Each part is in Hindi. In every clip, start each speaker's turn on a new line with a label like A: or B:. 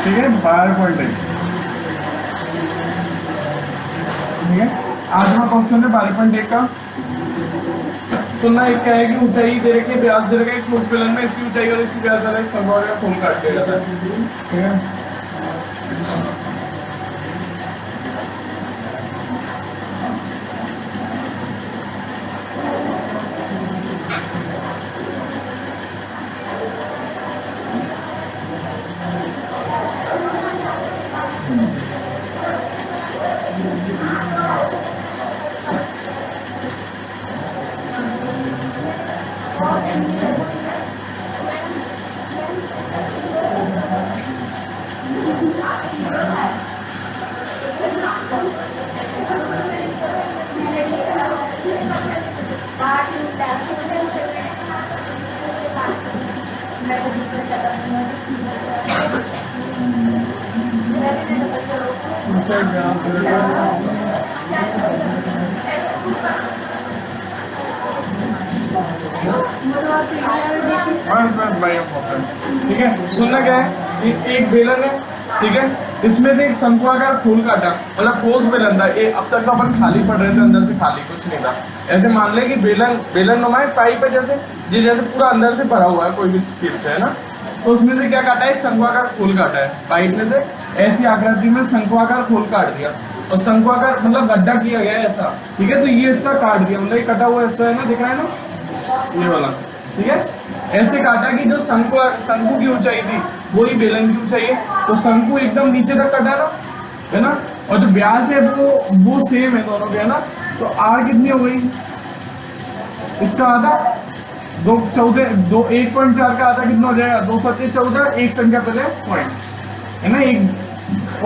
A: ठीक है 12.1। ठीक है, आठवां क्वेश्चन है 12.1 का। सुनना एक क्या है कि ऊंचाई दे रखी है, व्यास दे रखा है, ठोस बेलन में इसकी ऊंचाई और इसकी व्यास वाला एक समबाहु का खून काट दिया जाता है। ठीक है, ठीक है, सुनना क्या है, एक बेलन है, ठीक है, इसमें से एक शंकुआकार फूल काटा, मतलब ठोस बेलन था। अब तक तो अपन खाली पढ़ रहे थे, अंदर से खाली कुछ नहीं था। ऐसे मान ले कि बेलन नुमा पाइप है, जैसे पूरा अंदर से भरा हुआ है कोई भी चीज से, है ना। तो उसमें से क्या काटा है, शंकुआकार फूल काटा है, पाइप में से ऐसी आकृति में शंकुआकार फूल काट दिया, और शंकुआकार मतलब गड्ढा किया गया है ऐसा। ठीक है, तो ये हिस्सा काट दिया, मतलब ये कटा हुआ हिस्सा है ना, दिख रहा है ना ये वाला। ठीक है, ऐसे काटा कि जो शंकु की ऊंचाई थी वही बेलन की ऊंचाई है, तो शंकु एकदम नीचे तक कटा ना, है ना, और जो व्यास है वो सेम है दोनों के, है ना। तो आर कितनी हो गई, इसका आधा 1.4 का आधा कितना हो जाएगा, 2 7 14, एक संख्या पहले पॉइंट, है ना,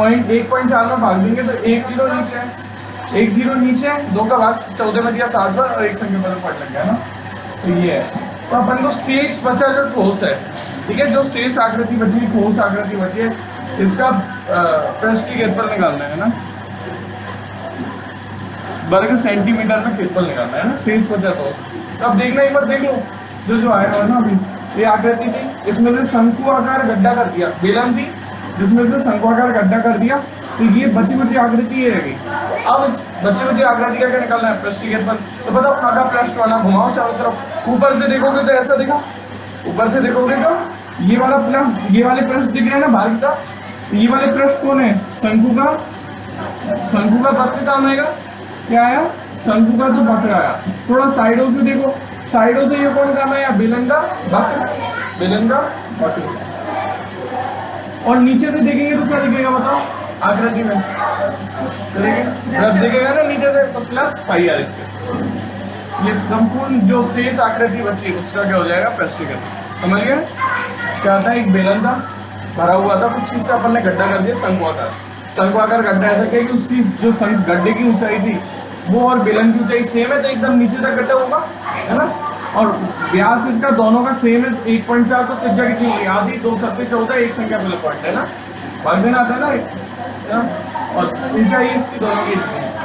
A: 1.4 में भाग देंगे तो 1 0 नीचे है, 1 0 नीचे है, 2 का भाग 14 में दिया 7 पर, और एक संख्या पहले पॉइंट लग गया ना। तो ये है, तो अपन को शेष बचा जो ठोस है, ठीक है, जो शेष आकृति बची है, ठोस आकृति बची है, इसका पृष्ठीय क्षेत्रफल निकालना है ना, वर्ग सेंटीमीटर में क्षेत्रफल निकालना है ना, शेष बचा ठोस। तो अब देखना, एक बार देख लो जो आया है ना, अभी ये आकृति थी, इसमें से शंकु आकार गड्ढा कर दिया, बेलन थी जिसमें से शंकु आकार गड्ढा कर दिया, तो ये बची आकृति ये रहेगी। अब इस बची आकृति का क्या निकालना है, पृष्ठीय क्षेत्रफल। तो बताओ खाका पृष्ठ वाला घुमाओ चारों तरफ, ऊपर से देखोगे तो ऐसा दिखा, ऊपर से देखोगे तो ये वाला पृष्ठ, ये वाले पृष्ठ दिख रहे हैं ना बाहर की तरफ, ये वाले पृष्ठ कौन है, शंकु का वक्र काम आएगा, क्या आया, शंकु का जो वक्र आया। थोड़ा साइडों से देखो, साइडों से ये कौन काम आया, बेलन का वक्र। और नीचे से देखेंगे तो क्या दिखेगा बताओ, आकृति में वृत्त दिखेगा ना नीचे से, तो प्लस पाई आर स्क्वायर। ये संपूर्ण जो शेष आकृति बची उसका क्या हो जाएगा, पृष्ठीय क्षेत्रफल। समझ गए, क्या था, एक बेलन था भरा हुआ था, कुछ चीज से अपन ने गड्ढा कर दिया, शंकुआकार गड्ढा। ऐसा क्या कि उसकी जो गड्ढे की ऊंचाई थी वो और बेलन की ऊंचाई सेम है, तो एकदम नीचे तक गड्ढा होगा, है ना। और व्यास इसका दोनों का सेम है, 1.4, तो त्रिज्या कितनी होगी आधी, 2 7 14, एक संख्या पहले पॉइंट, है ना, भाग देना आता है ना, और ऊंचाई इसकी दोनों की।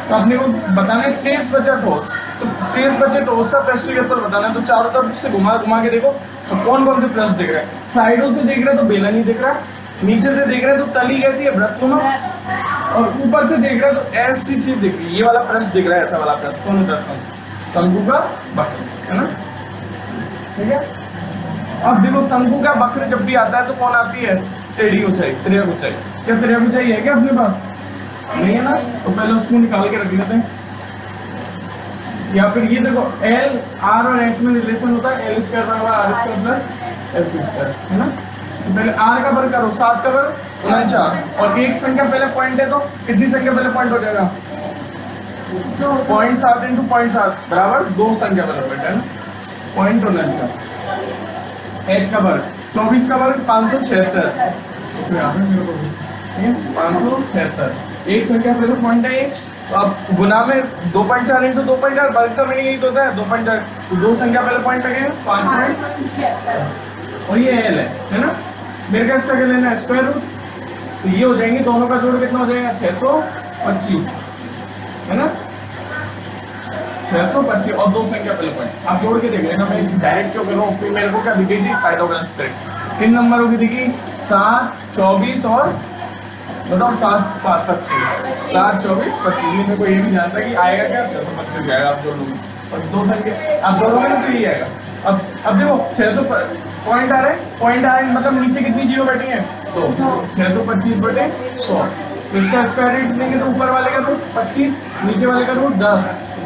A: तो अपने को बताना है शेष बचा ठोस, तो शेष बचे ठोस का पृष्ठीय क्षेत्रफल बताना है। तो चारों तरफ से घुमा के देखो, तो कौन कौन से पृष्ठ दिख रहे हैं, साइडों से देख रहे हैं तो बेलन ही दिख रहा है, नीचे से देख रहे हैं तो तली कैसी है, वृत्तनुमा, और ऊपर से देख रहे हैं तो ऐसी चीज दिख रही है, ये वाला पृष्ठ दिख रहा है, ऐसा वाला पृष्ठ, कौन पृष्ठ, शंकु का वक्र, है ना। ठीक है, अब देखो शंकु का वक्र जब भी आता है तो कौन आती है, टेढ़ी ऊंचाई, तिर्यक ऊंचाई। क्या तिर्यक ऊंचाई है क्या अपने पास, नहीं है ना, तो पहले उसको निकाल के रख लेते हैं। या फिर ये देखो एल आर और एच में रिलेशन होता है, एल स्क्वायर बराबर R square plus H square, है ना। तो पहले आर का वर्ग करो, 7 का वर्ग 49, और एक संख्या पहले पॉइंट है तो कितनी संख्या पहले पॉइंट हो जाएगा, 0.7 × 0.7 बराबर 2 संख्या पहले पॉइंट, है ना, 0.49। एच का वर्ग 24 का वर्ग 576, 576, एक संख्या पहले पॉइंट है ये। तो अब गुना में 2.4 × 2.4, वर्ग का मीनिंग यही तो होता है 2.4, तो 2 संख्या पहले पॉइंट लगेगा 5, और ये एल है ना। मेरे का इसका क्या लेना है, स्क्वायर रूट, तो ये हो जाएंगे, दोनों का जोड़ कितना हो जाएगा, 625, है ना, 625, और 2 संख्या पहले पॉइंट। आप जोड़ के देख लेना, मैं डायरेक्ट क्यों कर रहा हूँ, मेरे को क्या दिखी थी, पाइथागोरस थ्योरम, किन नंबरों की दिखी, 7, 24 और बताओ 7 25 मेरे को ये भी जानता है कि आएगा क्या 625 जाएगा आप दोनों में, और दो संख्या आप दोनों में तो यही आएगा। अब देखो 600 पॉइंट आ रहे हैं, मतलब नीचे कितनी जीरो बैठी है तो 625/100, तो इसका स्क्वायर रूट लेंगे तो ऊपर वाले का रूट 25, नीचे वाले का रूट 10,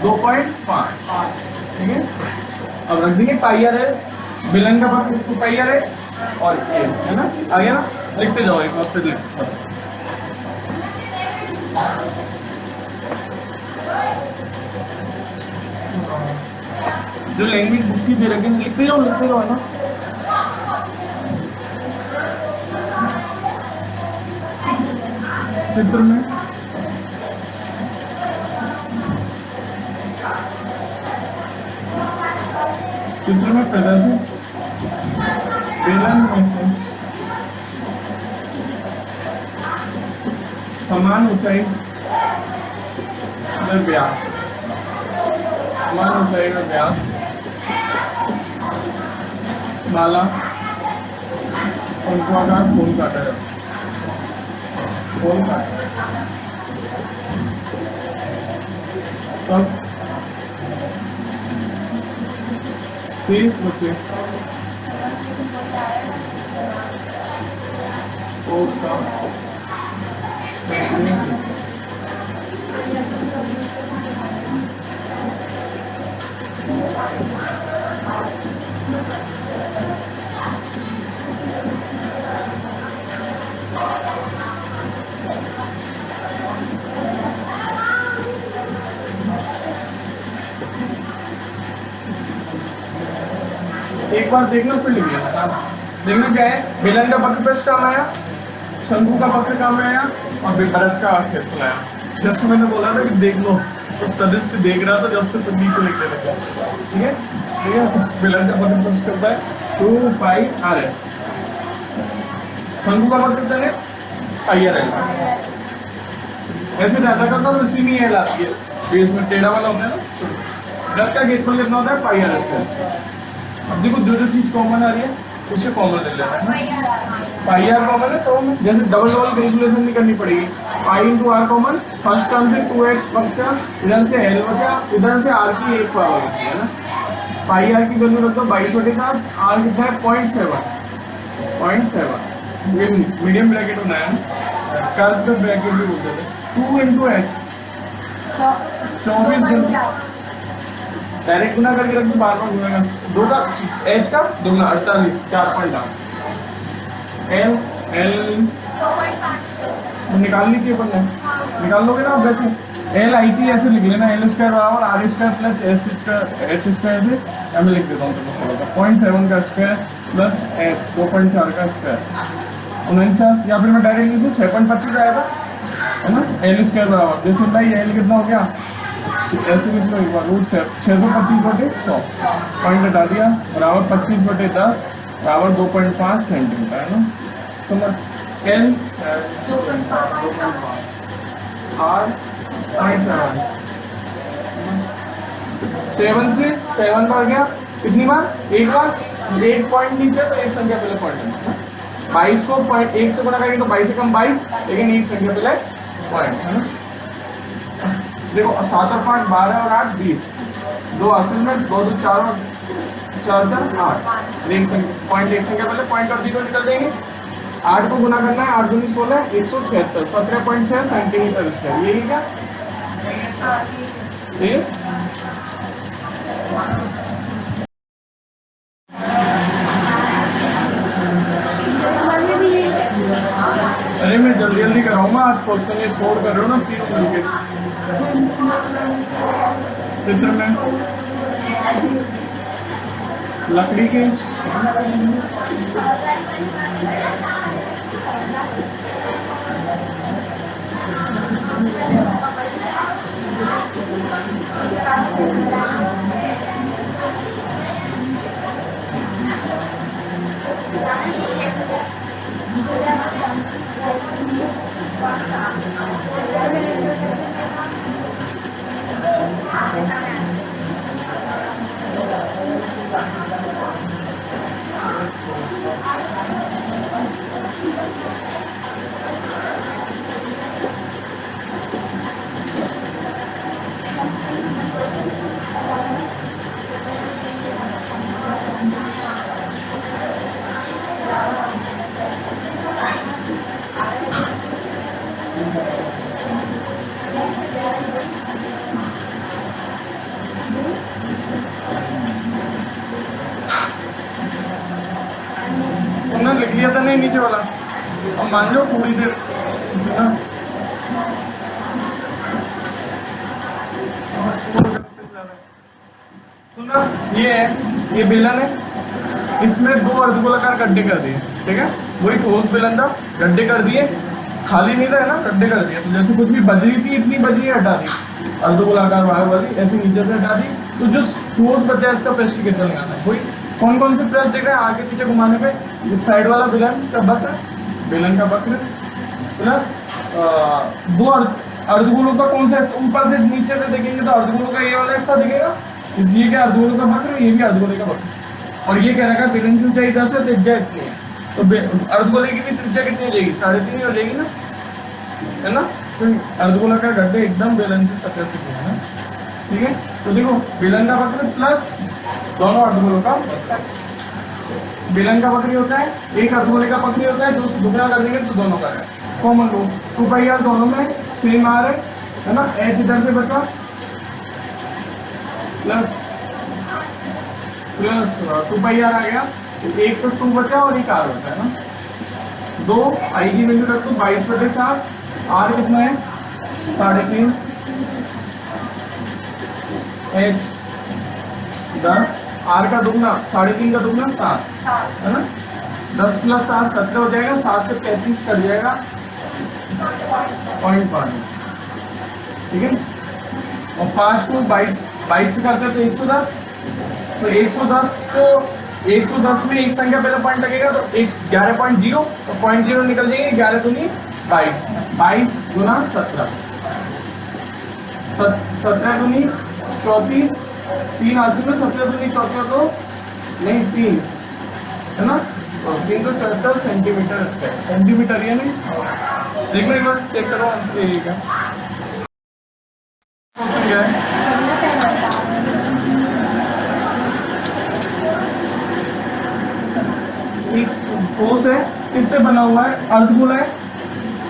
A: 2.5, ठीक है। अब रख देंगे पाई आर है, विलन का पाई आर है, और ये है ना, आ गया ना, लिखते जाओ एक बार फिर लिखते। जो लैंग्वेज बुक की दे रखी है लिखते जाओ ना। चित्र में प्रदर्शित बेलन में से समान ऊंचाई व्यास, समान ऊंचाई का व्यास वाला शंक्वाकार कोण काटा जाता है, कोण काटा तब शेष बचे कोष का एक बार देखना फिर लिख लेना। देखना क्या है, बेलन का वक्रपृष्ठ काम आया, शंकु का वक्र काम आया, और वृत्त का क्षेत्रफल आया। जैसे मैंने बोला था कि देख लो, तो तनिष्क देख रहा था जब से तो नीचे लिखने लगा, ठीक है। बेलन का वक्रपृष्ठ करता है 2πr है, शंकु का वक्र है पाई आर है। ऐसे ज्यादा करता हूँ इसी में एल आती है, बेस में टेढ़ा वाला होता है ना, वृत्त का क्षेत्रफल कितना होता है पाई आर स्क्वायर। अब देखो जो चीज कॉमन आ रही है उससे कॉमन ले लेना है, पाई आर कॉमन है सब में, जैसे डबल कैलकुलेशन नहीं करनी पड़ेगी। Pi into R common, first term से 2x बचा, इधर से एल बचा, इधर से आर की एक पावर बची है ना। पाई आर की वैल्यू रख दो 22/7, आर कितना है 0.7, ये मीडियम ब्रैकेट बनाया है, कर्व ब्रैकेट भी बोलते थे। 2 इंटू एच 24 डायरेक्ट गुना करके रख दो, बार गुना कर दो का एच का दुगना 48, 4.8 एल निकाल लीजिए, निकाल लोगे ना आप। वैसे एल आई थी ऐसे लिख लेना, एल स्क्वायर बराबर R square plus H square से, मैं लिख देता हूँ चलो 0.7 का स्क्वायर प्लस एच 2.4 का स्क्वायर 49, या फिर मैं डायरेक्ट लिख दूँ 6.25 आएगा है ना। एल स्क्वायर बराबर जैसे भाई एल कितना हो गया, ऐसे लिख लो एक बार, रूट 625/100 पॉइंट हटा दिया, बराबर 25/10 बराबर 2.5 सेंटीमीटर है ना। समझ एल 7 से 7 बढ़ गया, कितनी बार, एक बार, एक पॉइंट नीचे तो एक संख्या पहले पॉइंट है। 22 को पॉइंट 1 से गुणा करेंगे तो 22 से कम 22, लेकिन एक संख्या पहले पॉइंट है ना। देखो 7 और 5 12 और 8 20, 2 असल में 2 2 4 और 4 4 8, एक संख्या पॉइंट, एक संख्या पहले पॉइंट और 0 निकल देंगे। 8 को गुना करना है, 8 दूनी 16, 176, 17.6 सेंटीमीटर स्क्वायर, यही क्या ठीक है। अरे मैं जल्दी जल्दी कराऊंगा, आज क्वेश्चन ये छोड़ कर रहे हो ना तीनों मिलके। चित्र में लकड़ी के नीचे वाला, अब मान लो थोड़ी देर ना, सुना, ये है, ये बेलन है, इसमें दो अर्धगोलाकार गड्ढे कर दिए, ठीक है, वही ठोस बेलन था, गड्ढे कर दिए, खाली नहीं था ना, गड्ढे कर दिए, तो जैसे कुछ भी बजरी थी, इतनी बजरी हटा दी अर्धगोलाकार वायर वाली, ऐसे नीचे से हटा दी, तो जो ठोस बचा है इसका प्रेस कितना लगाना है, वही कौन कौन से प्रेस देख रहे हैं आगे पीछे घुमाने पे, इस साइड वाला बेलन का वक्र, बेलन का वक्र प्लस दो अर्धगोलों का कौन सा, ऊपर से नीचे से देखेंगे तो अर्धगोलों का ये वाला हिस्सा दिखेगा, इसलिए क्या अर्धगोलों का वक्र, ये भी अर्धगोले का वक्र, और ये कह रखा है बेलन की ऊंचाई इधर से, त्रिज्या इतनी है, तो अर्धगोले की भी त्रिज्या कितनी हो जाएगी, 3.5 हो जाएगी ना, है ना, तो अर्धगोला का गड्ढे एकदम बेलन से सतह से है ना, ठीक है, तो देखो बेलन का वक्र प्लस दोनों अर्धगोलों का, बेलन का वक्र होता है, एक अर्धगोले का वक्र होता है, जो दुगना कर देंगे तो दोनों का है, कॉमन लो 2πr दोनों में सेम आ रहा है ना, h इधर से बचा प्लस 2πr आ गया, एक तो 2 बचा और एक r बचा है ना, 2 आई की वैल्यू रख दो 22/7, r कितना है 3.5, h 10, r का दुगना 3.5 का दुगना 7 है ना, 10 + 7 17 हो जाएगा, 7 से 35 कट जाएगा 0.5, ठीक है, और 5 को 22 से करते हैं तो 110, तो 110 को 110 में एक संख्या पहले पॉइंट लगेगा तो 11.0, तो 0.0 निकल जाएंगे, 11 दूनी 22, 22 गुना 17, 17 दूनी 34, 3 हासिल में 17 दूनी 34 तो नहीं 3 है ना, तो 3 तो 74 सेंटीमीटर स्क्वायर, सेंटीमीटर ये नहीं, देखो एक बार चेक करो आंसर यही का क्वेश्चन क्या है, एक ठोस है, किससे बना हुआ है, अर्धगोला है,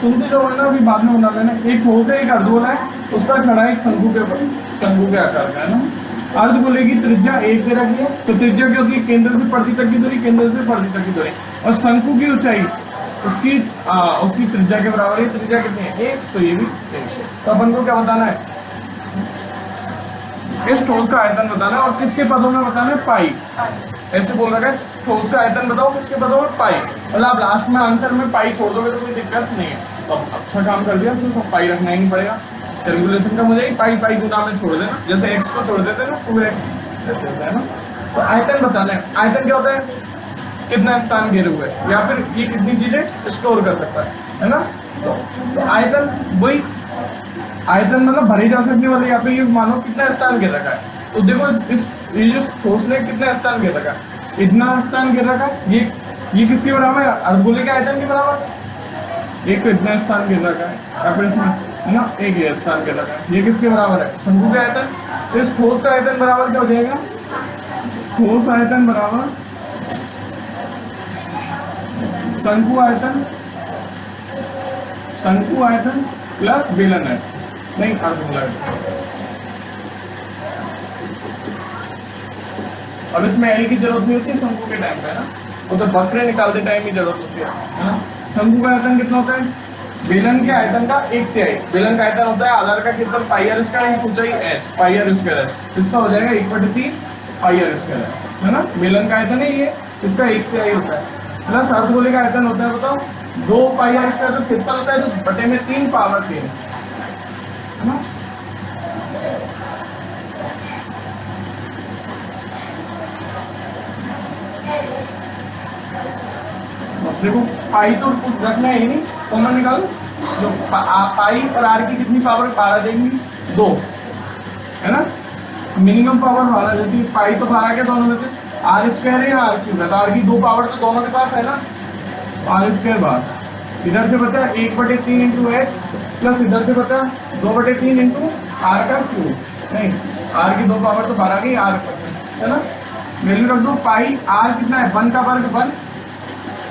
A: सुनते जो है ना अभी बाद में बना लेना, एक ठोस है, एक अर्धगोला है, उस पर खड़ा है एक शंकु के आकार का है ना, अर्धगोले की त्रिज्या 1 दे रखी है, तो त्रिज्या क्या होती है, केंद्र से परिधि तक की दूरी, केंद्र से परिधि तक की दूरी, और शंकु की ऊंचाई उसकी त्रिज्या के बराबर है, त्रिज्या कितनी है 1, तो ये भी 1, तो अपन को क्या बताना है, इस ठोस का आयतन बताना है, और किसके पदों में बताना है, पाई, ऐसे बोल रखा है ठोस का आयतन बताओ किसके पदों में, पाई, मतलब आप लास्ट में आंसर में पाई छोड़ दोगे तो कोई दिक्कत नहीं है, तो अच्छा काम कर दिया, तो पाई रखना ही नहीं पड़ेगा, कैलकुलेशन का मुझे पाई गुना में छोड़ देना, जैसे x को छोड़ देते हैं ना 2x ऐसे होता है ना, तो आयतन बताना है, आयतन क्या होता है, कितना स्थान घेरे हुए है, या फिर ये कितनी चीजें स्टोर कर सकता है ना, तो आयतन वही, आयतन मतलब भरी जा सकने वाले, या फिर ये मानो कितना स्थान घेर रखा है, तो देखो इस ये जो ठोस ने कितना स्थान घेर रखा है, इतना स्थान घेर रखा है, ये किसके बराबर है, अर्धगोले के आयतन के बराबर, एक तो इतना स्थान घेर रखा है, या फिर इसमें है ना, एक ये स्थान घेर रखा है, ये किसके बराबर है, शंकु के आयतन, तो इस ठोस का आयतन बराबर क्या हो जाएगा, ठोस आयतन बराबर शंकु आयतन प्लस बेलन है, नहीं अर्धगोला, अब इसमें एल की जरूरत नहीं होती शंकु के टाइम पे ना, वो तो वक्र निकालते टाइम की जरूरत होती है ना, शंकु का आयतन कितना होता है, बेलन के आयतन का 1/3, बेलन का आयतन होता है आधार का कितना πr स्क्वायर ऊंचाई h, πr स्क्वायर है, इसका हो जाएगा 1/3 πr स्क्वायर है ना, बेलन का आयतन है ये, इसका 1/3 होता है, प्लस अर्धगोले का आयतन होता है बताओ 2 πr स्क्वायर, तो कितना होता है, तो बटे में 3 पावर 3 है ना, देखो पाई तो रखना है ही नहीं, कॉमन निकालो, जो पाई और आर की कितनी पावर 12 देंगी 2 है ना, मिनिमम पावर 12 देती है, पाई तो 12 के दोनों में से, आर स्क्वायर है या आर क्यूब है, तो आर की 2 पावर तो दोनों के पास है ना, आर स्क्वायर बार, इधर से बचा 1/3 इंटू एच, प्लस इधर से बचा 2/3 इंटू आर का क्यूब, नहीं आर की 2 पावर तो 12 की, आर है ना, वैल्यू रख दो, पाई आर कितना है 1 का वर्ग 1,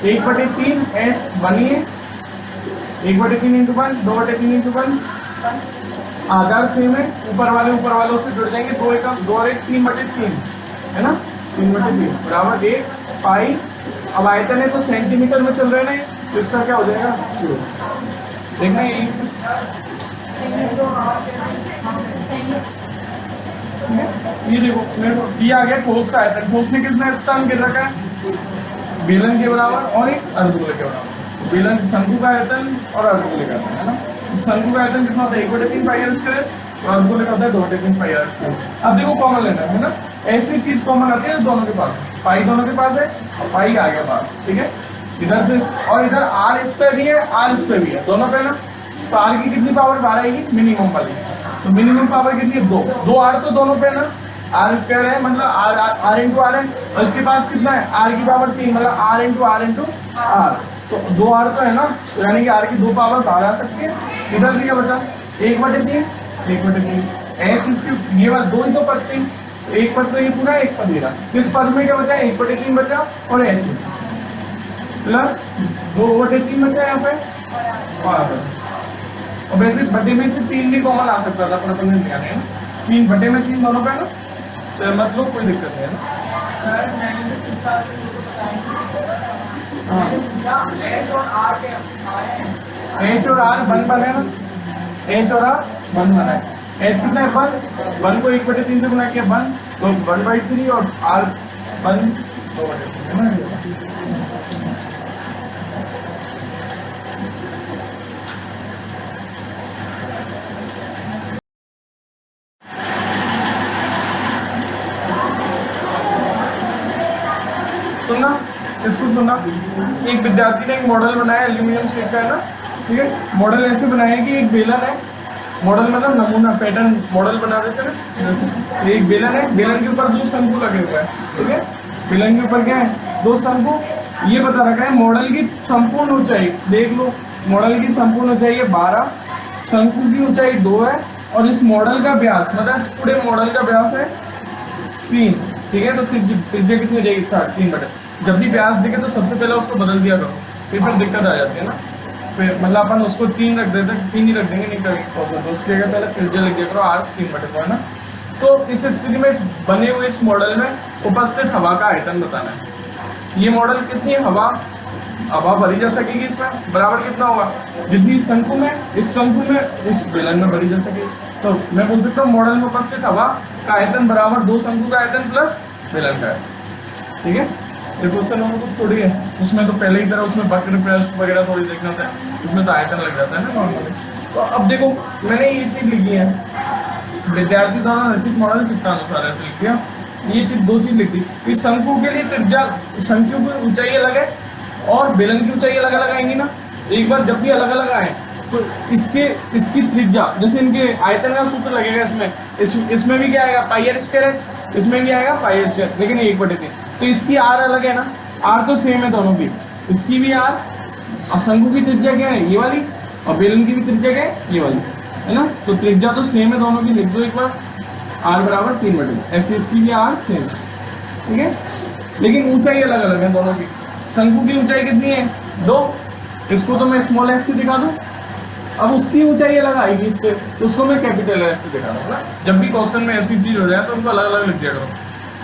A: 1/3 एच बनिए 1/3 इंटू 1, 2/3 इंटू 1, आधार सेम है, ऊपर वाले उससे जुड़ जाएंगे, 2 1 3/3 है ना, 3/3 बराबर 1 पाई अब आयतन है तो सेंटीमीटर में चल रहे ना, तो इसका क्या हो जाएगा देखना ये देखो ये आ गया ठोस का आयतन। ठोस में कितना स्थान गिर रखा है, बेलन के बराबर और एक अर्धगोले के बराबर। बेलन शंकु का आयतन और अर्धगोले का आयतन है ना, शंकु का आयतन कितना होता है 1/3 पाई आर स्क्वायर और अर्धगोले का होता है 2/3 पाई आर स्क्वायर। अब देखो कॉमन लेना है ना, ऐसी चीज कॉमन आती है दोनों के पास, पाई दोनों के पास है और पाई आ गया बाहर, ठीक है इधर से, और इधर आर इस पे भी है आर इस पे भी है दोनों पे ना, तो आर की कितनी पावर बाहर आएगी मिनिमम वाली, तो मिनिमम पावर कितनी है 2, 2 आर तो दोनों पे ना, आर स्क्वायर है मतलब आर इंटू आर है, और इसके पास कितना है आर की पावर 3 मतलब आर इंटू आर, तो 2 आर तो है ना, तो यानी कि आर की 2 पावर बाहर आ सकती है। इधर भी क्या बचा 1/3 1/3 एच, इसके ये वाला 2 ही तो पद थे, एक पद तो ये पूरा एक पद ये रहा, इस पद में क्या बचा 1/3 बचा और एच प्लस 2/3 बचा यहाँ पे, और वैसे बटे में से 3 भी कॉमन आ सकता था पर अपन ने लिया नहीं, 3 बटे में 3 दोनों पे ना, चलो मतलब कोई दिक्कत नहीं है ना। एच और आर बन है ना, एच और आर बन है, एच कितना है 1 को 1/3 से गुना किया 1 तो 1/3 और आर 1 2/3 है ना। सुनना इसको सुनना, एक विद्यार्थी ने एक मॉडल बनाया एल्यूमिनियम शीट का है ना, ठीक है मॉडल ऐसे बनाया कि एक बेलन है, मॉडल मतलब नमूना पैटर्न मॉडल बना देते ना, एक बेलन है, बेलन के ऊपर 2 शंकु लगे हुए हैं, ठीक है बेलन के ऊपर क्या है 2 शंकु, ये बता रखा है मॉडल की संपूर्ण ऊंचाई, देख लो मॉडल की संपूर्ण ऊंचाई है 12, शंकु की ऊंचाई 2 है, और इस मॉडल का व्यास मतलब पूरे मॉडल का व्यास है 3, ठीक है तो त्रिज्या कितनी हो जाएगी 3/3। जब भी व्यास दिखे तो सबसे पहले उसको बदल दिया करो, फिर दिक्कत आ जाती है ना, फिर मतलब अपन उसको 3 रख देते, 3 ही रख देंगे नहीं करेंगे तो उसकी जगह पहले त्रिज्या लिख दिया करो r 3/2 है ना। तो इस स्थिति में बने हुए इस मॉडल में उपस्थित हवा का आयतन बताना है। ये मॉडल कितनी हवा भरी जा सकेगी इसमें बराबर कितना होगा, जितनी शंकु में इस शंकु में इस बेलन में भरी जा सकेगी, तो मैं बोल सकता हूँ मॉडल में उपस्थित हवा का आयतन बराबर 2 शंकु का आयतन प्लस बेलन का आयतन, ठीक है। ये क्वेश्चन हम लोग थोड़ी है उसमें तो पहले ही तरह उसमें वक्र प्रयास वगैरह थोड़ी देखना होता है, इसमें तो आयतन लग जाता है ना नॉर्मली। तो अब देखो मैंने ये चीज लिखी है, विद्यार्थी द्वारा रचित मॉडल चित्रानुसार ऐसे लिख दिया, ये चीज 2 चीज लिख दी, इस शंकु के लिए त्रिज्या शंकु की ऊंचाई अलग है और बेलन की ऊंचाई अलग अलग आएंगी ना, एक बार जब भी अलग अलग आए तो इसकी त्रिज्या जैसे इनके आयतन का सूत्र लगेगा इसमें भी क्या आएगा पाई आर स्क्वायर एच, इसमें भी आएगा पाई आर स्क्वायर, लेकिन 1/3, तो इसकी आर अलग है ना, आर तो सेम है दोनों की, इसकी भी आर, और शंकु की त्रिज्या क्या है ये वाली, और बेलन की भी त्रिज्या क्या है ये वाली है ना, तो त्रिज्या तो सेम है दोनों की, लिख दो एक बार आर बराबर 3/2, ऐसे इसकी भी आर सेम, ठीक है लेकिन ऊंचाई अलग अलग है दोनों की। शंकु की ऊंचाई कितनी है 2, इसको तो मैं स्मॉल एस से दिखा दूं, अब उसकी ऊंचाई अलग आएगी इससे, तो उसको मैं कैपिटल एस से दिखा दूंगा। जब भी क्वेश्चन में ऐसी चीज हो जाए तो उनको अलग अलग लिख दिया करो।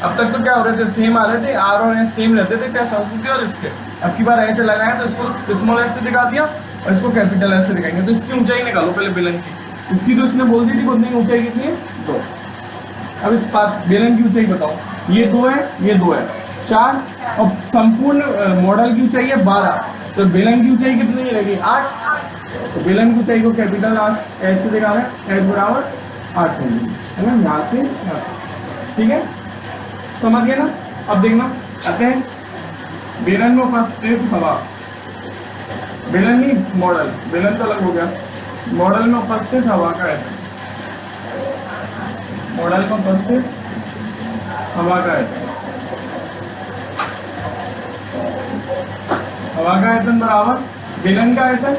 A: अब तक तो क्या हो रहे थे सेम आ रहे थे, आर और एस सेम रहते थे चाहे शंकु के और इसके, अब की बार एच लगाया तो इसको स्मॉल एस से दिखा दिया और इसको कैपिटल एस से दिखाएंगे, तो इसकी ऊंचाई निकालो पहले बेलन की, इसकी तो इसने बोल दी थी कितनी ऊंचाई कितनी है 2, अब इस बेलन की ऊंचाई बताओ, ये 2 है ये 2 है 4, और संपूर्ण मॉडल की ऊंचाई है 12, तो बेलन की ऊंचाई कितनी रहेगी 8, तो बेलन की ऊंचाई को कैपिटल एच से दिखा रहे हैं, एच बराबर 8 सेंटीमीटर है ना, यहाँ से ठीक है समझ गए ना। अब देखना आते हैं बेलन में उपस्थित हवा, बेलन नहीं मॉडल, बेलन तो अलग हो गया, मॉडल में उपस्थित हवा का आयतन, मॉडल में उपस्थित हवा का आयतन, हवा का आयतन बराबर बेलन का आयतन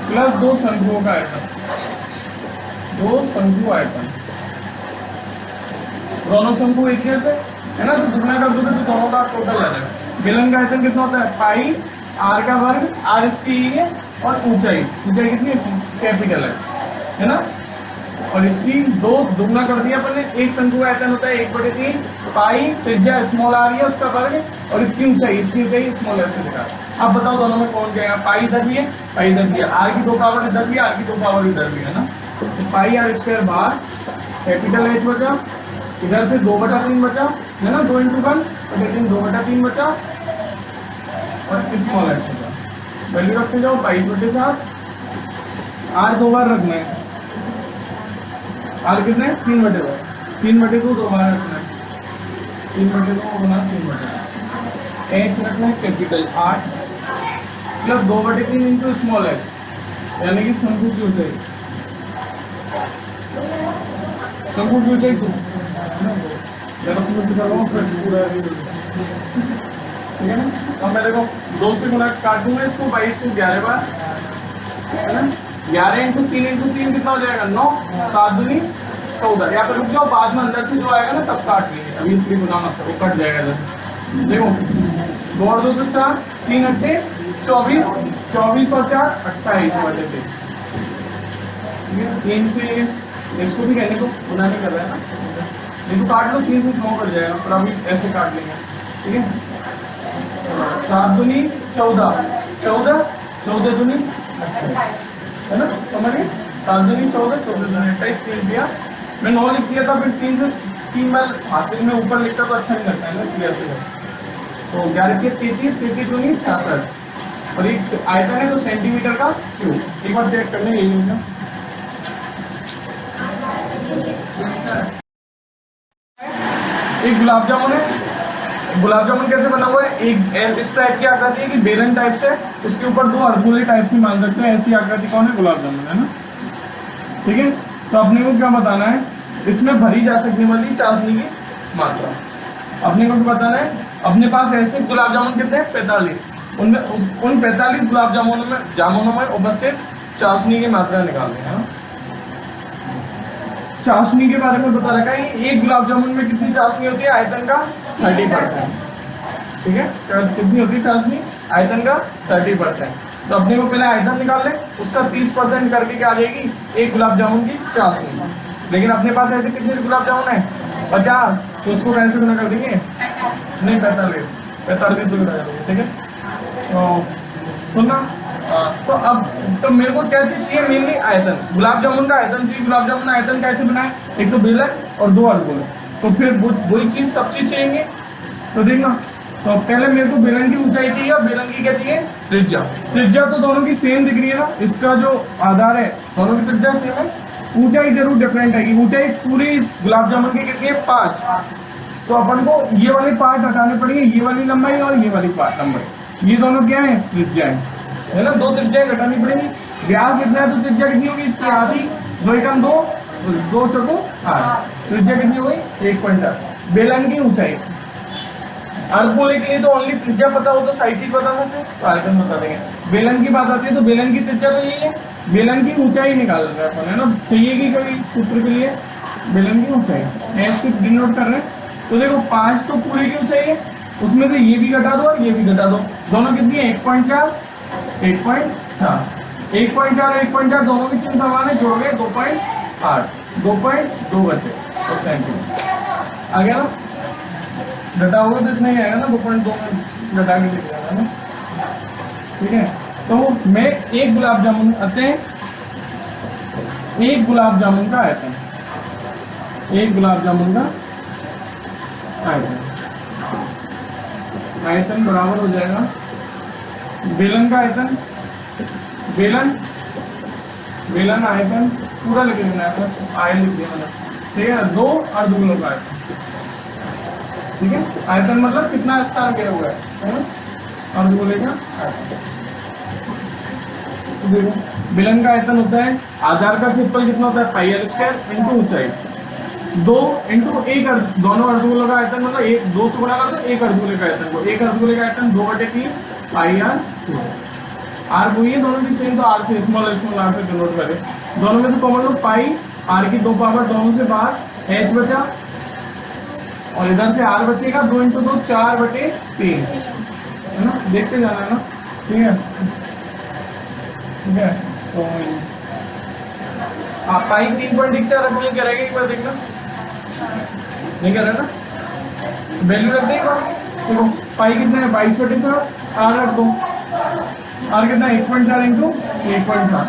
A: प्लस 2 शंकुओं का आयतन, 2 शंकु आयतन, दोनों शंकु एक जैसे है ना, तो दुगना कर दोगे तो दोनों का टोटल आ जाएगा। बेलन का आयतन कितना होता है पाई आर का वर्ग, आर इसकी है और ऊंचाई कितनी है कैपिटल है ना, और इसकी दो दुगना कर दिया अपन ने। एक शंकु का आयतन होता है 1/3 पाई त्रिज्या स्मॉल आर है उसका वर्ग और इसकी ऊंचाई स्मॉल एस से दिखा। अब बताओ दोनों में कौन क्या है? पाई इधर भी है, पाई इधर भी है, आर की 2 पावर इधर भी है, आर की 2 पावर इधर भी है ना। तो पाई आर स्क्वायर बाहर, कैपिटल एच बचा, इधर से 2/3 बचा है ना, 2 × 1 लेकिन 2/3 बचा और स्मॉल एस बचा। वैल्यू रखते जाओ 22/7। आर 2 बार रखना है, आर कितना है 3/2, 3/2 2 बार रखना है, 3/2 गुना 3/2। एच रखना है capital 8 plus 2/3 into small H यानी कि शंकु की ऊंचाई, शंकु की ऊंचाई 2 पूरा ठीक है ना। अब मैं देखो 2 से गुना काटूंगा इसको 22 को 11 बार है ना, 11 × 3 × 3 कितना हो जाएगा 9, 7 दूनी 14। यहाँ पर रुक जाओ, बाद में अंदर से जो आएगा ना तब काट लेंगे, अभी इसलिए गुना मत करो, कट जाएगा जैसे। देखो 2 और 2 तो 4, 3 8 24, 24 और 4 28 वाले थे। 3 से इसको भी कहने को गुना नहीं कर रहा है ना, नहीं तो काट लो, 3 से 9 कट जाएगा, पर अभी ऐसे काट लेंगे ठीक है। 7 दूनी 14, 14 14 दूनी 28 है ना, समझिए 7 दूनी 14, 14 दूनी 28, 3 दिया। मैं 9 लिख दिया था, फिर 3 से 3 बार हासिल में ऊपर लिखता तो अच्छा नहीं लगता है ना, इसलिए ऐसे तो 11 के 33, 33 दूनी 66 और एक आयतन है तो सेंटीमीटर का क्यूब। एक बार चेक कर लें यही होगा। एक गुलाब जामुन है, गुलाब जामुन कैसे बना हुआ है? एक इस टाइप की आकृति है कि बेलन टाइप से, उसके ऊपर 2 अर्धगोले टाइप से मान सकते हैं, ऐसी आकृति कौन है? गुलाब जामुन है ना, ठीक है। तो अपने को क्या बताना है? इसमें भरी जा सकने वाली चाशनी की मात्रा अपने को क्या बताना है। अपने पास ऐसे गुलाब जामुन कितने हैं? 45। उनमें उन 45 गुलाब जामुनों में उपस्थित चाशनी की मात्रा निकालनी है ना। चाशनी के बारे में बता रखा है, एक गुलाब जामुन में कितनी चाशनी होती है? आयतन का 30%, ठीक है। कितनी होती है चाशनी? आयतन का 30%। तो अपने को पहले आयतन निकाल ले, उसका 30% करके क्या आ जाएगी? एक गुलाब जामुन की चाशनी। लेकिन अपने पास ऐसे कितने गुलाब जामुन है? 50, तो उसको कैसे गुना कर देंगे? नहीं 45 से गुना कर देंगे, ठीक है। तो सुनना, तो अब तो मेरे को क्या चीज चाहिए? मेनली आयतन, गुलाब जामुन का आयतन चाहिए। गुलाब जामुन आयतन कैसे बनाए? एक तो बेलन और 2 अर्धगोले, तो फिर वही चीज सब चीज चाहिए। तो देखना, तो पहले मेरे को बेलन की ऊंचाई चाहिए और बेलन की क्या चाहिए? त्रिज्या। त्रिज्या तो दोनों की सेम दिख रही है ना, इसका जो आधार है दोनों की त्रिज्या सेम है, ऊंचाई जरूर डिफरेंट है। ऊंचाई पूरी इस गुलाब जामुन की कितनी है? 5। तो अपन को ये वाले पार्ट हटाने पड़ेंगे, ये वाली लंबाई और ये वाली पार्ट लंबाई, ये दोनों क्या है? त्रिज्या है ना, 2 त्रिज्याएं घटानी पड़ेंगी। व्यास इतना है तो त्रिज्या कितनी होगी? इसकी आधी, 2 एकम 2, 2 चौको 8, त्रिज्या कितनी हो गई? 1.8। बेलन की ऊंचाई, अर्धगोले के लिए तो ओनली त्रिज्या पता हो तो सारी चीज बता सकते हैं, तो आयतन बता देंगे। बेलन की बात आती है तो बेलन की त्रिज्या तो यही है, बेलन की ऊंचाई निकाल रहे हैं अपन है ना, चाहिए कि कोई सूत्र के लिए बेलन की ऊंचाई एस से डिनोट कर रहे हैं। तो देखो 5 तो पूरे की ऊंचाई है, उसमें से ये भी घटा दो और ये भी घटा दो, दोनों कितनी है? 1.4 1.4 1.4 1.4 दोनों की चिन्ह समान है, जोड़ गए 2.8 2.2 बचे और सेंटीमीटर आ गया ना। घटा होगा तो इतना ही आएगा ना, 2.2 में घटा के लिख जाएगा ना, ठीक है। तो मैं एक गुलाब जामुन आते हैं, एक गुलाब जामुन का आयतन, एक गुलाब जामुन का आयतन, आयतन बराबर हो जाएगा बेलन का आयतन, बेलन आयतन पूरा लिख लेना है, आय लिख देना, ठीक है। 2 अर्धगोलों का आयतन, ठीक है। आयतन मतलब कितना स्थान किया हुआ है ना, अर्धगोले का आयतन। देखो बेलन का आयतन होता है, आधार का क्षेत्रफल कितना होता है? पाई आर स्क्वायर इंटू ऊंचाई, 2 इंटू 1 दोनों अर्धगोलों का आयतन मतलब 1 2 से गुणा कर दो एक अर्धगोले का आयतन को, एक अर्धगोले का आयतन 2/3 पाई आर, आर वही है दोनों की सेम, तो आर से स्मॉल आर से डिनोट करें। दोनों में से कॉमन लो पाई, आर की 2 पावर दोनों से बाहर, एच बचा और इधर से आर बचेगा, 2 इंटू 2 4/3 है ना, देखते जाना है ना, ठीक है ठीक है। तो हाँ पाई 3.14 रखनी है, क्या रहेगा एक बार देखना, नहीं कर रहा ना, वैल्यू रख देगा। देखो पाई कितना है 22/7, आर रख दो, आर कितना है 1.4 इंटू 1.4,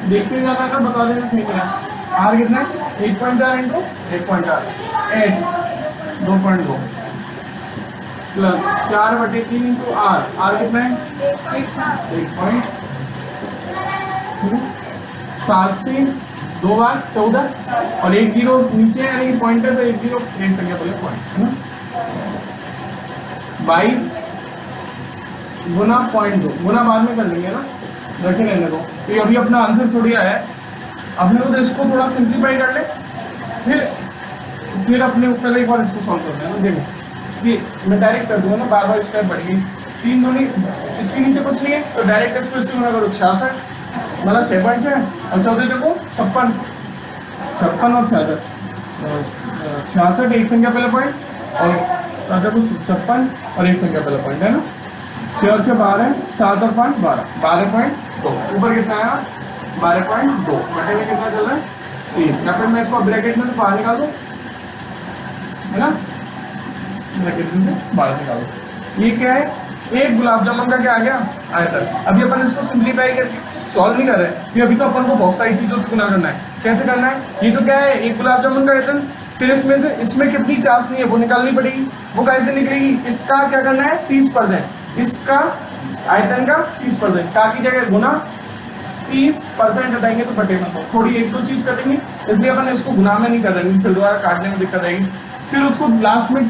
A: देखते जाना था बता देना ठीक है। आर कितना है 1.4 into 1.4, H 2.2 plus 4/3 into R, R कितना है 1.7 से 2 बार 14 और 1 जीरो नीचे यानी कि पॉइंट है तो 1 जीरो एक संख्या बोले पॉइंट है ना, 22 गुना 0.2 गुना बाद में कर लेंगे ना, रखे रहने दो, तो अभी अपना आंसर थोड़ी आया है, अपने को तो इसको थोड़ा सिंप्लीफाई कर ले, फिर अपने पहले एक बार इसको सॉल्व करते हैं ना। देखो ये मैं डायरेक्ट कर दूंगा ना, बार बार स्टेप बढ़ेगी, 3 दूनी इसके नीचे कुछ नहीं है तो डायरेक्ट इसको इससे गुना करो, 66 मतलब 6.6 और 14 देखो 56 और 66 एक संख्या पहले पॉइंट और 56 और एक संख्या पहले पॉइंट है ना, 6 और 6 12, 7 और 5 12, 12.2 ऊपर कितना आया 12.2 बटे में कितना चल रहा है 3, या फिर मैं इसको ब्रैकेट में से बाहर निकाल दूं है ना, ब्रैकेट में से बाहर निकाल दो, ये क्या है एक गुलाब जामुन का क्या आ गया आयतन। अभी अपन इसको सिंप्लीफाई करके सॉल्व नहीं कर रहे हैं, अभी तो अपन को बहुत सारी चीजों से गुना करना है, कैसे करना है, ये तो क्या है एक गुलाब जामुन का आयतन, फिर इसमें से इसमें कितनी चाशनी है वो निकालनी पड़ेगी, वो कैसे निकलेगी, इसका क्या करना है 30%, इसका आयतन का 30%, का की जगह गुना 30% हटाएंगे तो बटे में 100, थोड़ी एक दो चीज करेंगे इसलिए अपन इसको गुना में नहीं कर रहे, फिर दोबारा काटने में दिक्कत आएगी, फिर उसको लास्ट में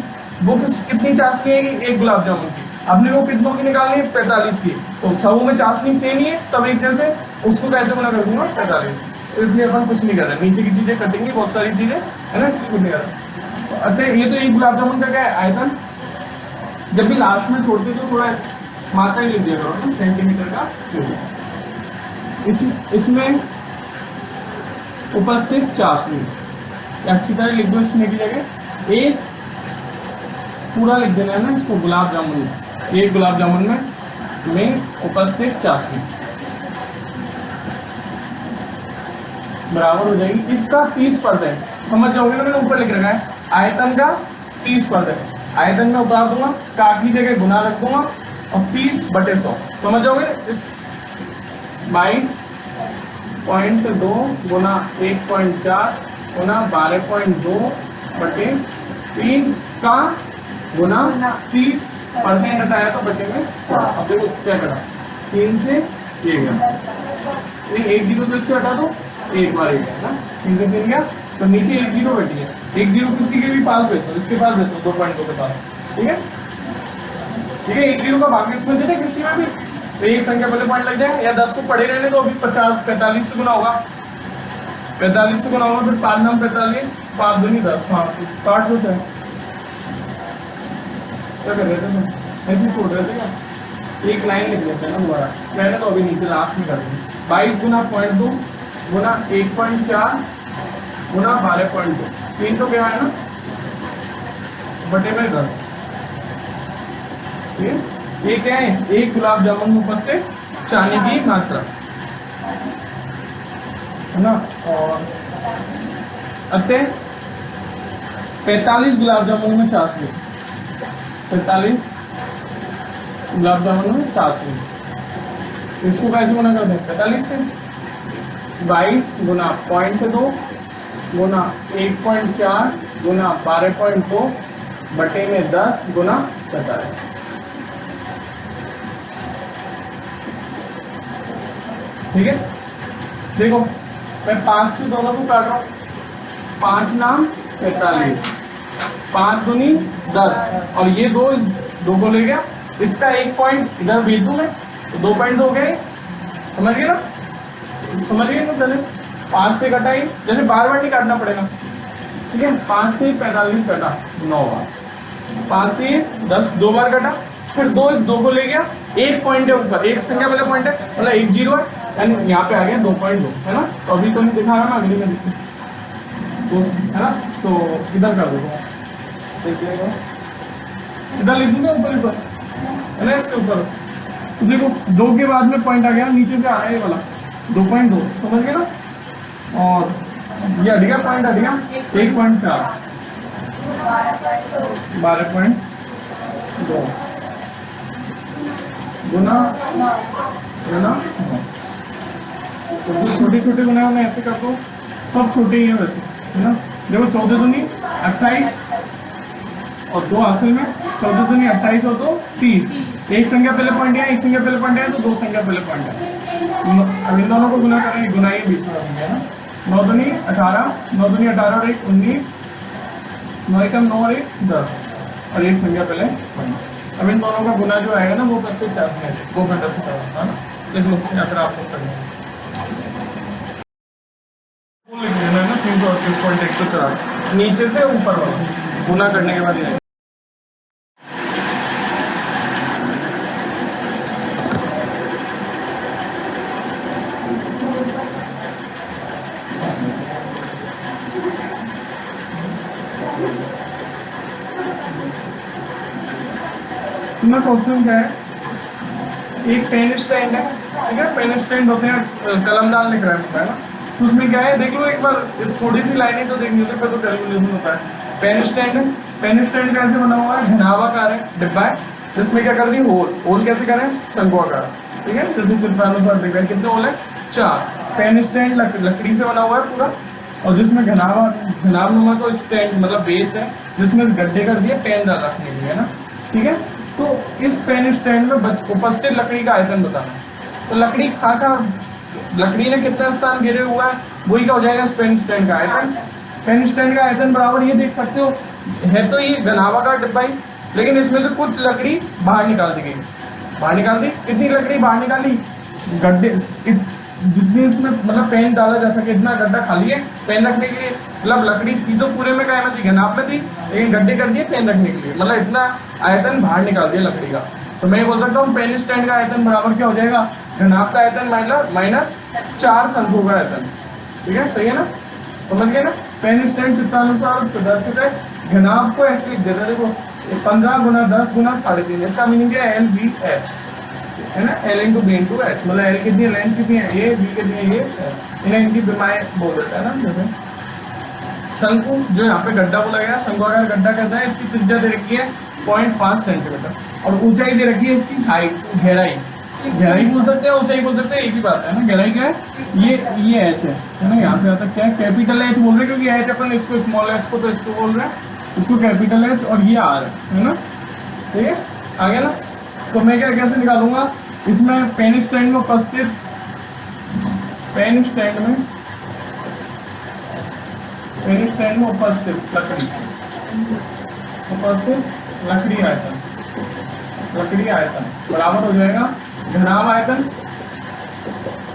A: वो कितनी चाशनी है एक गुलाब जामुन की, अपने को कितनों की निकालनी है 45 की, तो सब में चाशनी सेम ही है सब एक जैसे, उसको कैसे गुना कर दूंगा 45, तो इसलिए अपन कुछ नहीं कर रहे, नीचे की चीजें कटेंगी बहुत सारी चीजें है ना, इसलिए कुछ नहीं कर रहे। अतः ये तो एक गुलाब जामुन का क्या है आयतन, जब भी लास्ट में छोड़ते तो थोड़ा मात्रा ही लिख दिया करो ना, सेंटीमीटर का इसमें उपस्थित चाशनी अच्छी तरह लिख दो, इसमें की जगह एक पूरा लिख देना है ना इसको, गुलाब जामुन एक गुलाब जामुन में उपस्थित चाशनी बराबर हो जाएगी इसका 30%, समझ जाओगे ना, मैंने ऊपर लिख रखा है आयतन का 30%, आयतन में उतार दूंगा, काट की जगह गुना रख दूंगा और 30/100 समझ जाओगे ना, इस 22.2 गुना 1.4 गुना 12.2/3 का गुना 30% हटाया तो बचे में 100। अब देखो क्या करा 3 से ये गया, एक जीरो तो इससे हटा दो, एक बार एक है ना, 3 से 3 गया तो नीचे 1 जीरो बैठी है, 1 जीरो किसी के भी पास देते हो, इसके पास देते हो 2.2 के पास, ठीक है ठीक है, 1 जीरो का भाग इसमें देते किसी में भी तो एक संख्या पहले पॉइंट लग जाए, या 10 को पढ़े रहने तो अभी 45 से गुना होगा, 45 से गुना होगा, फिर 5 नाम 45 5 दूनी 10, हाँ काट होता है, क्या कर रहे थे तुम ऐसे छोड़ रहे थे क्या, एक लाइन लिख लेते हैं ना दोबारा, मैंने तो अभी नीचे लास्ट में कर दी 22 गुना 0.2 गुना 1.4 गुना 12.2, 3 तो क्या है ना बटे में 10, ठीक है, ये क्या है एक गुलाब जामुन में उपस्थित चाशनी की मात्रा है ना, और अतः 45 गुलाब जामुन में चाशनी, 45 गुलाब जामुन में चाशनी, इसको कैसे गुना कर दें 45 से, 22 गुना 0.2 गुना 1.4 गुना 12.2 बटे में 10 गुना 45, ठीक है। देखो मैं 5 से दोनों को काट रहा हूँ, 5 नाम 45, 5 दूनी 10 और ये दो इस 2 को ले गया, इसका 1 पॉइंट इधर भेज दूं मैं तो 2.2 हो गए, समझ गए ना, समझ गए ना, पहले 5 से कटाई, जैसे बार बार नहीं काटना पड़ेगा, ठीक है, 5 से 45 कटा 9 बार, 5 से 10 2 बार कटा, फिर 2 इस 2 को ले गया, 1 पॉइंट है ऊपर, एक संख्या वाला पॉइंट है मतलब 1 जीरो है, यानी यहाँ पे आ गया 2.2 है ना, तो अभी तो नहीं दिखा रहा ना, अगली में दिखा तो है ना, तो इधर कर दो, इधर लिख दूंगा ऊपर ऊपर है ना, इसके ऊपर तो देखो 2 के बाद में पॉइंट आ गया, नीचे से आ रहा है ये वाला 2.2, समझ गए ना, और ये हट गया, पॉइंट हट गया 1.4, 12.2 गुना गुना 9। तो जो छोटे छोटे गुना मैं ऐसे कर दो, सब छोटे ही हैं वैसे, है ना। देखो 14 दूनी 28 और 2 हासिल में, 14 दूनी 28 और 2 30। एक संख्या पहले पॉइंट है, एक संख्या पहले पॉइंट है, तो 2 संख्या पहले पॉइंट है। अब इन दोनों को गुना करें, गुनाइए बीच में है ना। 9 दूनी 18, 9 दूनी 18 और 1 19, 9 एकम 9 और 1 10 और एक संख्या पहले पॉइंट। अब इन दोनों का गुना जो आएगा ना वो करते 4 में से 2 घंटा से करना है ना। देखो यात्रा आप लोग करना लिख देना है ना 338.184 नीचे से ऊपर वाला गुना करने के बाद ये तुम्हारा क्वेश्चन क्या है। एक पेन स्टैंड है, ठीक है। पेन स्टैंड होते हैं कलमदान लिख रहा है ना। तो उसमें क्या है देख लो एक बार, थोड़ी सी लाइनें तो देखनी होती है, फिर तो कैलकुलेशन होता है। पेन स्टैंड है, पेन स्टैंड कैसे बना हुआ है, घनावाकार है, डिब्बा है जिसमें क्या कर दी होल। होल कैसे करें, शंकुआकार, ठीक है। जैसे चित्रानुसार दिख रहा है, कितने होल है 4। पेन स्टैंड लकड़ी से बना हुआ है पूरा, और जिसमें घनावनुमा तो स्टैंड मतलब बेस है, जिसमें गड्ढे कर दिए पेन रखने के लिए, है ना, ठीक है। तो इस पेन स्टैंड में उपस्थित लकड़ी का आयतन बताना है। तो लकड़ी खा लकड़ी ने कितना स्थान घेरे हुआ है, वही क्या हो जाएगा इस पेन स्टैंड का आयतन। पेन स्टैंड का आयतन बराबर ये देख सकते हो, है तो ये घनावाकार डिब्बा ही, लेकिन इसमें से कुछ लकड़ी बाहर निकाल दी गई। बाहर निकाल दी, कितनी लकड़ी बाहर निकाली, गड्ढे जितनी इसमें मतलब पेन डाला जा सके इतना गड्ढा खाली है पेन रखने के लिए। मतलब लकड़ी थी तो पूरे में क्या में थी, घनाभ में थी, लेकिन गड्ढे कर दिए पेन रखने के लिए, मतलब इतना आयतन बाहर निकाल दिया लकड़ी का। तो मैं बोल सकता हूँ पेन स्टैंड का आयतन बराबर क्या हो जाएगा, घनाभ का आयतन माइनस 4 शंकु का आयतन, ठीक है। सही है ना, समझ गए ना। पेन स्टैंड चित्रानुसार प्रदर्शित है। घनाभ को ऐसे लिख देते हैं, देखो 15 गुना 10 गुना 3.5। इसका मीनिंग क्या है, LBH, है ना। L into B into H, मतलब L कितनी है, लेंथ कितनी है, ये बी कितनी है, ये इन्हें इनकी बिमारी बोल देता है ना। जैसे शंकु जो यहाँ पे गड्ढा बोला गया, शंकुआकार गड्ढा कैसा है, इसकी त्रिज्या दे रखी है 0.5 सेंटीमीटर और ऊंचाई दे रखी है इसकी हाइट, गहराई। गहराई बोल सकते हैं, ऊंचाई बोल सकते हैं, एक ही बात है ना। गहराई क्या है, ये एच है ना। यहाँ से आता क्या है, कैपिटल एच बोल रहे हैं, क्योंकि एच अपन इसको स्मॉल एच को तो इसको बोल रहे हैं, इसको कैपिटल एच, और ये आर है ना, ठीक है। आ गया ना। तो मैं क्या कैसे निकालूंगा, इसमें पेन स्टैंड में उपस्थित, पेन स्टैंड में उपस्थित लकड़ी आयतन, लकड़ी आयतन बराबर हो जाएगा घनाभ आयतन,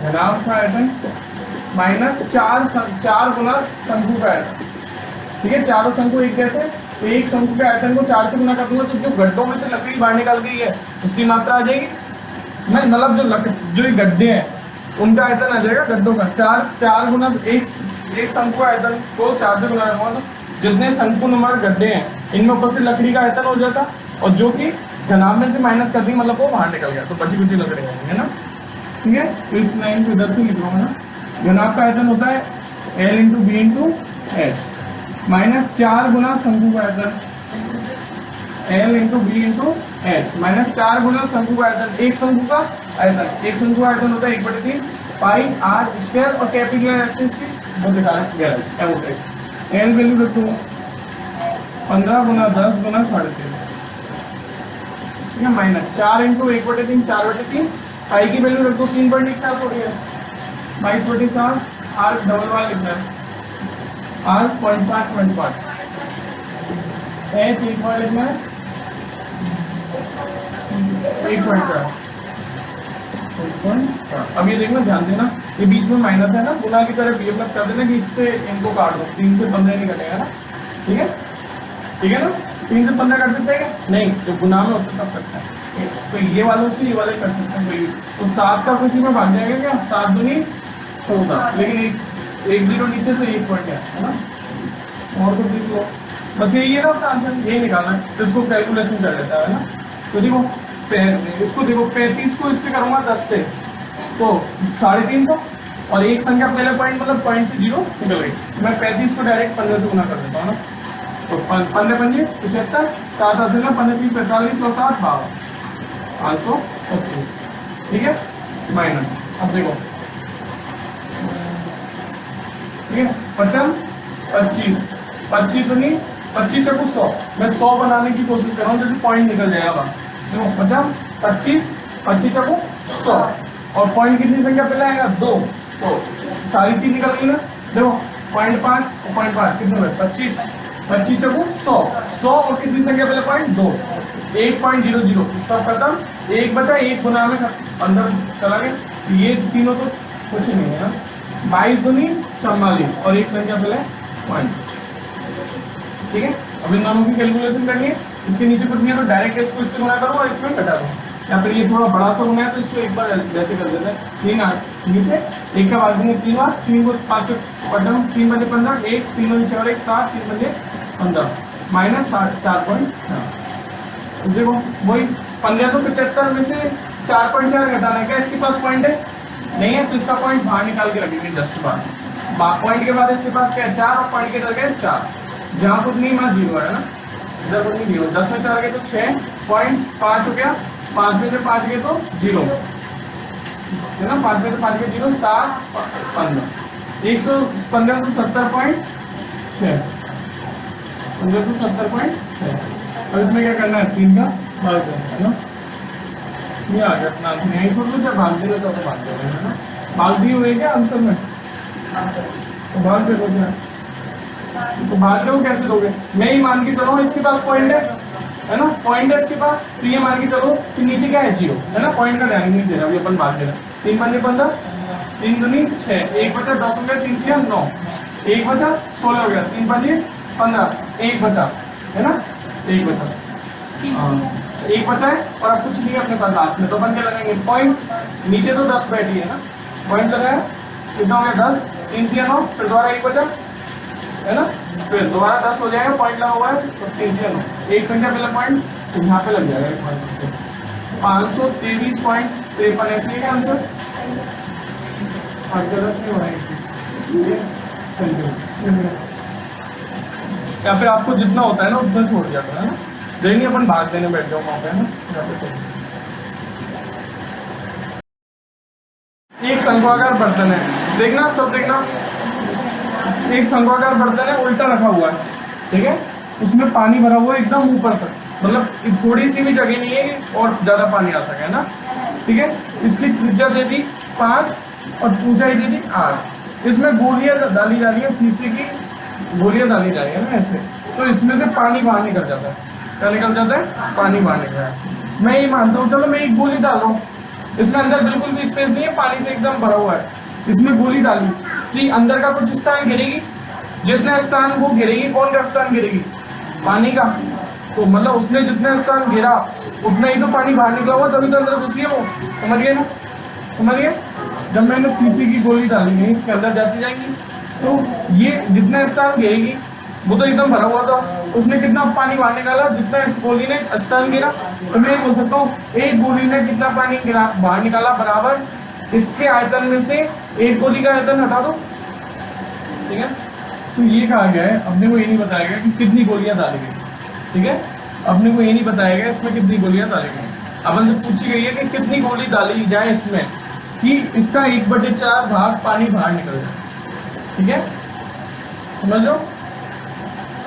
A: घनाभ का आयतन माइनस 4 गुना शंकु का आयतन, ठीक है। चारों शंकु एक जैसे, तो एक शंकु के आयतन को 4 से गुना कर दूंगा, तो जो गड्ढों में से लकड़ी बाहर निकल गई है उसकी मात्रा आ जाएगी। मैं मतलब जो ये गड्ढे हैं उनका आयतन आ जाएगा गड्ढों का 4 गुना एक शंकु आयतन को 4 से गुना करूंगा, तो जितने शंकु नुमा गड्ढे हैं इनमें उपस्थित लकड़ी का आयतन हो जाता, और जो कि घनाभ में से माइनस कर दी मतलब वो बाहर निकल गया, तो बची कुची लकड़ी है ना, ठीक है। तो इस लाइन को इधर से लिख लूंगा ना। घनाभ का आयतन होता है L into B into H minus 4 गुना शंकु का आयतन, L into B into H minus 4 गुना शंकु का आयतन। एक शंकु का आयतन होता है 1/3 पाई आर स्क्वायर, और कैपिटल एस इसकी वो दिखा रहे हैं। एल वैल्यू रखो 15 गुना 10 गुना 3.5, ठीक है, माइनस 4 इंटू 1/3 4/3, पाई की वैल्यू रखो 3.4 थोड़ी है, 22/7, आर डबल वाल लिखना है, आर 0.5 एच 1 बार लिखना है 1.5। अब ये देखना, ध्यान देना, ये बीच में माइनस है ना, गुना की तरह बीएमएफ कर देना कि इससे इनको काट दो, 3 से 15 नहीं कटेगा ना, ठीक है, ठीक है ना। 3 से 15 कर सकते हैं क्या, नहीं, तो गुना में होता तब करता है, तो ये वालों से ये वाले कर सकते हैं। तो 7 का किसी में भाग जाएगा क्या, 7 दूनी 14, लेकिन एक 0 नीचे तो 1 पॉइंट है ना। और तो देख लो, बस यही है ना उसका आंसर, यही निकालना है, तो इसको कैलकुलेशन कर लेता है ना। तो देखो इसको देखो 35 को इससे करूंगा 10 से, तो 350, और एक संख्या पहले पॉइंट मतलब पॉइंट से 0 निकल गई। मैं 35 को डायरेक्ट 15 से गुना कर देता हूँ ना, तो 15 पंजे 75, 7 आते ना 15 3 45 और 7 525, ठीक है माइनस। अब देखो ठीक है 55 25 25 तो नहीं 25 चकू 100, मैं 100 बनाने की कोशिश कर रहा हूँ जैसे पॉइंट निकल जाएगा। देखो 50 25 25 चकू 100 और पॉइंट कितनी संख्या पहले आएगा 2, तो सारी चीज निकल गई ना। देखो 0.5 और 0.5 कितने हुए 25 25 चकू 100 और कितनी संख्या पहले पॉइंट 2 1.00 सब खत्म। एक बचा, एक गुना में अंदर चला गया। ये तीनों तो कुछ नहीं है ना। 22 दूनी 44 और एक संख्या पहले पॉइंट, ठीक है। अब इन दोनों की कैलकुलेशन करनी है। इसके नीचे कुछ नहीं है तो डायरेक्ट इसको इससे गुना करो और इसमें घटा दो, या फिर ये थोड़ा बड़ा सा गुना है तो इसको एक बार वैसे कर देते हैं। 3 नीचे एक का भाग देंगे 3 बार, 3 को 5 पटम 3 बजे 15 1 3 बजे 6 और 1 7 3 बजे 15 माइनस 4.4। देखो वही 1575 में से 4.4 घटाना है। क्या इसके पास पॉइंट है? नहीं है, तो इसका पॉइंट बाहर निकाल के रखेंगे जस्ट बाहर। पॉइंट के बाद इसके पास क्या है 4 और पॉइंट के इधर क्या 4, जहाँ कुछ नहीं वहाँ 0 है ना, इधर कुछ नहीं 0। 10 में 4 गए तो 6.5 हो गया, 5 में से 5 गए तो 0 है ना, 5 में से 5 गए 0 7 15 1570.6 1570.6। और इसमें क्या करना है 3 का भाग करना है ना। ये आ गया अपना आंसर। यही छोड़ लो, जब भाग देगा तो भाग देगा है ना। भाग दिए हुए क्या आंसर में, तो भाग दे दो क्या, तो भाग दो कैसे दोगे? मैं ही मान के चलो इसके पास पॉइंट है ना, पॉइंट है इसके पास, तो ये मान के चलो कि नीचे क्या है 0 है ना, पॉइंट का ध्यान नहीं दे रहा, अभी अपन भाग दे रहे हैं। 3 पंजे 15 3 दूनी 6 1 बचा 10 हो गया 3 3 9 1 बचा 16 हो गया 3 पंजे 15 1 बचा है ना, 1 बचा एक बचा है और अब कुछ नहीं है अपने पास लास्ट में, तो अपन क्या लगाएंगे पॉइंट। नीचे तो 10 बैठी है ना, पॉइंट लगाया कितना हो गया 10 3 3 9 फिर दोबारा 1 बचा है ना, फिर दोबारा 10 हो जाएगा, पॉइंट लगा हुआ है तो 3 3 9 एक संख्या पहले पॉइंट तो यहाँ पे लग जाएगा 523.53 ऐसे ही आंसर। गलत नहीं हो रहा है, या फिर आपको जितना होता है ना उतना छोड़ जाता है ना। देखिए अपन भाग देने बैठ जाओ वहां पे ना। एक शंक्वाकार बर्तन है, देखना सब देखना, एक शंक्वाकार बर्तन है उल्टा रखा हुआ है, ठीक है, उसमें पानी भरा हुआ है एकदम ऊपर तक, मतलब थोड़ी सी भी जगह नहीं है कि और ज्यादा पानी आ सके ना, ठीक है। इसकी त्रिज्या दे दी 5 और ऊंचाई दे दी 8। इसमें गोलियां डाली जा रही है, शीशे की गोलियां डाली जा रही है ना ऐसे, तो इसमें से पानी बाहर निकल जाता है। क्या निकल जाता है? पानी बाहर निकल जाता है। मैं ये मानता हूँ, चलो मैं एक गोली डाल रहा हूँ, इसमें अंदर बिल्कुल भी स्पेस नहीं है, पानी से एकदम भरा हुआ है, इसमें गोली डाली कि अंदर का कुछ स्थान गिरेगी, जितना स्थान वो गिरेगी, कौन का स्थान गिरेगी? पानी का। तो मतलब उसने जितना स्थान गिरा उतना ही तो पानी बाहर निकला हुआ, तभी तो अंदर घुसी है वो, समझ गए ना, समझ गए। जब मैंने शीशे की गोली डाली नहीं इसके अंदर जाती जाएगी, तो ये जितना स्थान गिरेगी वो तो एकदम भरा हुआ था, उसने कितना पानी बाहर निकाला जितना इस गोली ने स्थान गिरा। तो मैं बोल सकता हूँ एक गोली ने कितना पानी गिरा बाहर निकाला बराबर इसके आयतन में से एक गोली का आयतन हटा दो, ठीक है। तो ये कहा गया है, अपने को ये नहीं बताया गया कि कितनी गोलियां डाली गई, ठीक है, अपने को ये नहीं बताया गया इसमें कितनी गोलियां डाली गई। अपन से पूछी गई है कि कितनी गोली डाली जाए इसमें कि इसका 1/4 भाग पानी बाहर निकल जाए, ठीक है, समझ लो।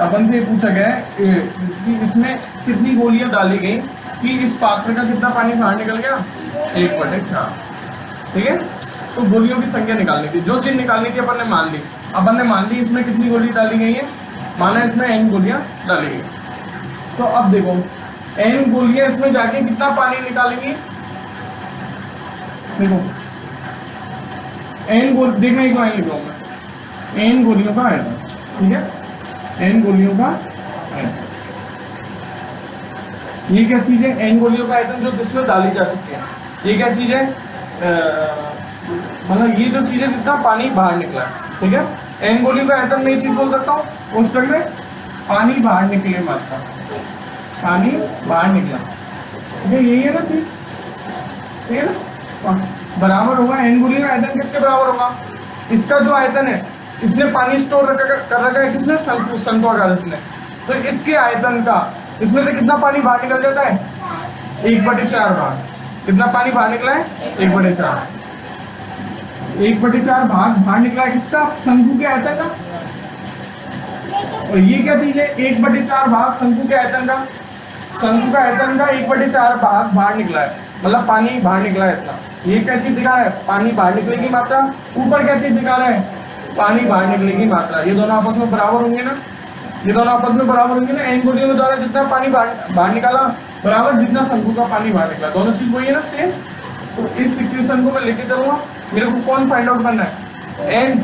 A: अपन से पूछा गया है कि इसमें कितनी गोलियां डाली गई कि इस पात्र का कितना पानी बाहर निकल गया, 1/4, ठीक है। तो गोलियों की संख्या निकालनी थी, जो चीज निकालनी थी अपन ने मान ली, अपन ने मान ली इसमें कितनी गोली डाली गई है, माना इसमें n गोलियां डाली गई। तो अब देखो n गोलियां इसमें जाके कितना पानी निकालेंगी, देखो n गोल देखना एक लाइन लिख रहा हूं मैं, n गोलियों का आयतन, ठीक है, n गोलियों का आयतन। ये क्या चीज है? n गोलियों का आयतन जो जिसमें डाली जा चुकी है। ये क्या चीज है? मतलब ये जो चीज है जितना पानी बाहर निकला है, ठीक है। n गोलियों का आयतन मैं ये चीज बोल सकता हूँ कोष्टक में पानी बाहर निकले मात्रा, पानी बाहर निकला, ठीक है, यही है ना चीज, ठीक है ना, बराबर होगा n गोलियों का आयतन किसके बराबर होगा? इसका जो आयतन है, इसने पानी स्टोर कर रखा है किसने, शंक्वाकार ने। तो इसके आयतन का, इसमें से कितना पानी बाहर निकल जाता है, 1/4 भाग। कितना पानी बाहर निकला है, 1/4। 1/4 भाग बाहर निकला है किसका, शंकु के आयतन का। और ये क्या चीज है, 1/4 भाग शंकु के आयतन का। शंकु का आयतन का 1/4 भाग बाहर निकला है, मतलब पानी बाहर निकला है इतना। ये क्या चीज दिखा रहा है, पानी बाहर निकले की मात्रा। ऊपर क्या चीज दिखा रहा है, पानी बाहर निकले की मात्रा। ये दोनों आपस में बराबर होंगे ना, ये दोनों आपस में बराबर होंगे ना। एन गोलियों के द्वारा जितना पानी बाहर निकाला बराबर जितना शंकु का पानी बाहर निकला, दोनों चीज वही है ना, सेम। तो इस इक्वेशन को मैं लेके चलूंगा। मेरे को कौन फाइंड आउट करना है, एन